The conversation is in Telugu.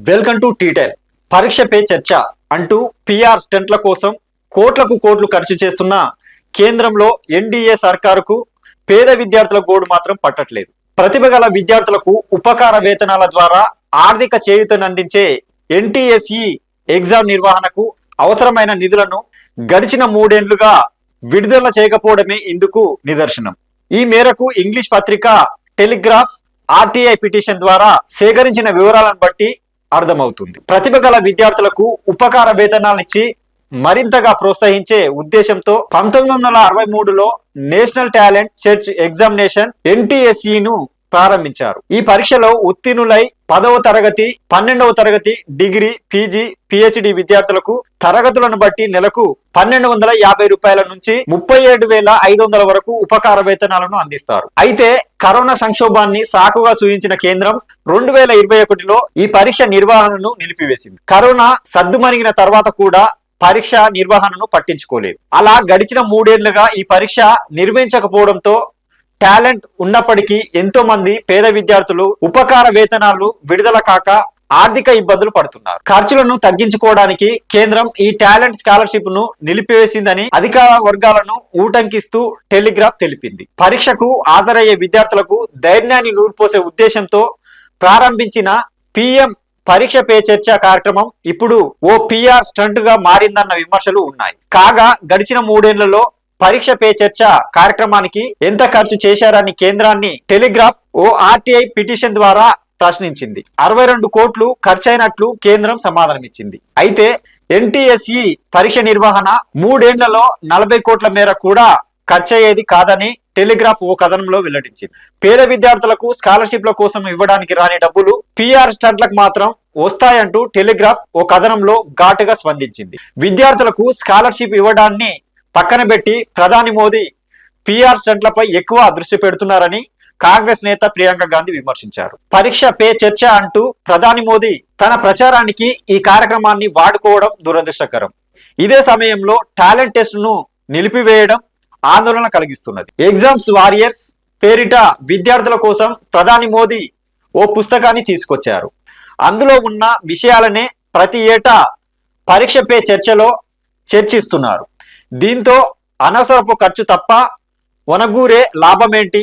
Welcome to టీటెల్. పరీక్ష పే చర్చ అంటూ పిఆర్ స్టంట్ల కోసం కోట్లకు కోట్లు ఖర్చు చేస్తున్న కేంద్రంలో ఎన్డీఏ సర్కారుకు పేద విద్యార్థుల గోడు మాత్రం పట్టట్లేదు. ప్రతిభ గల విద్యార్థులకు ఉపకార వేతనాల ద్వారా ఆర్థిక చేయూతనందించే ఎన్టీఎస్ఈ ఎగ్జామ్ నిర్వహణకు అవసరమైన నిధులను గడిచిన 3 ఏళ్లుగా విడుదల చేయకపోవడమే ఇందుకు నిదర్శనం. ఈ మేరకు ఇంగ్లీష్ పత్రిక టెలిగ్రాఫ్ ఆర్టీఐ పిటిషన్ ద్వారా సేకరించిన వివరాలను బట్టి అర్థమవుతుంది. ప్రతిభ గల విద్యార్థులకు ఉపకార వేతనాలనిచ్చి మరింతగా ప్రోత్సహించే ఉద్దేశంతో 1963లో నేషనల్ టాలెంట్ సెర్చ్ ఎగ్జామినేషన్ ఎన్టీఎస్ఈను ప్రారంభించారు. ఈ పరీక్షలో ఉత్తీర్ణులై 10వ తరగతి, 12వ తరగతి, డిగ్రీ, పీజీ, పిహెచ్డి విద్యార్థులకు తరగతులను బట్టి నెలకు 1250 రూపాయల నుంచి 37,500 వరకు ఉపకార వేతనాలను అందిస్తారు. అయితే కరోనా సంక్షోభాన్ని సాకుగా సూచించిన కేంద్రం 2021లో ఈ పరీక్ష నిర్వహణను నిలిపివేసింది. కరోనా సద్దుమణిగిన తర్వాత కూడా పరీక్ష నిర్వహణను పట్టించుకోలేదు. అలా గడిచిన 3 ఏళ్లుగా ఈ పరీక్ష నిర్వహించకపోవడంతో టాలెంట్ ఉన్నప్పటికీ ఎంతో మంది పేద విద్యార్థులు ఉపకార వేతనాలు విడుదల కాక ఆర్థిక ఇబ్బందులు పడుతున్నారు. ఖర్చులను తగ్గించుకోవడానికి కేంద్రం ఈ టాలెంట్ స్కాలర్షిప్ ను నిలిపివేసిందని అధికార వర్గాలను ఊటంకిస్తూ టెలిగ్రాఫ్ తెలిపింది. పరీక్షకు హాజరయ్యే విద్యార్థులకు ధైర్యాన్ని నూర్పోసే ఉద్దేశంతో ప్రారంభించిన పిఎం పరీక్ష పే చర్చ కార్యక్రమం ఇప్పుడు ఓ పిఆర్ స్టంట్ గా మారిందన్న విమర్శలు ఉన్నాయి. కాగా గడిచిన 3 ఏళ్లలో పరీక్ష పే చర్చ కార్యక్రమానికి ఎంత ఖర్చు చేశారని కేంద్రాన్ని టెలిగ్రాఫ్ ఓ ఆర్టీఐ పిటిషన్ ద్వారా ప్రశ్నించింది. 62 కోట్లు ఖర్చయినట్లు కేంద్రం సమాధానమిచ్చింది. అయితే ఎన్టీఎస్ఈ పరీక్ష నిర్వహణ 3 ఏళ్లలో 40 కోట్ల మేర కూడా ఖర్చయ్యేది కాదని టెలిగ్రాఫ్ ఓ కథనంలో వెల్లడించింది. పేద విద్యార్థులకు స్కాలర్షిప్ల కోసం ఇవ్వడానికి రాని డబ్బులు పిఆర్ స్టంట్లకు మాత్రం వస్తాయంటూ టెలిగ్రాఫ్ ఓ కథనంలో ఘాటుగా స్పందించింది. విద్యార్థులకు స్కాలర్షిప్ ఇవ్వడాన్ని పక్కన పెట్టి ప్రధాని మోదీ పిఆర్ స్టంట్లపై ఎక్కువ దృష్టి పెడుతున్నారని కాంగ్రెస్ నేత ప్రియాంక గాంధీ విమర్శించారు. పరీక్ష పే చర్చ అంటూ ప్రధాని మోదీ తన ప్రచారానికి ఈ కార్యక్రమాన్ని వాడుకోవడం దురదృష్టకరం. ఇదే సమయంలో టాలెంట్ టెస్ట్ ను నిలిపివేయడం ఆందోళన కలిగిస్తున్నది. ఎగ్జామ్స్ వారియర్స్ పేరిట విద్యార్థుల కోసం ప్రధాని మోదీ ఓ పుస్తకాన్ని తీసుకొచ్చారు. అందులో ఉన్న విషయాలనే ప్రతి ఏటా పరీక్ష పే చర్చలో చర్చిస్తున్నారు. దీంతో అనవసరపు ఖర్చు తప్ప వనగూరే లాభమేంటి?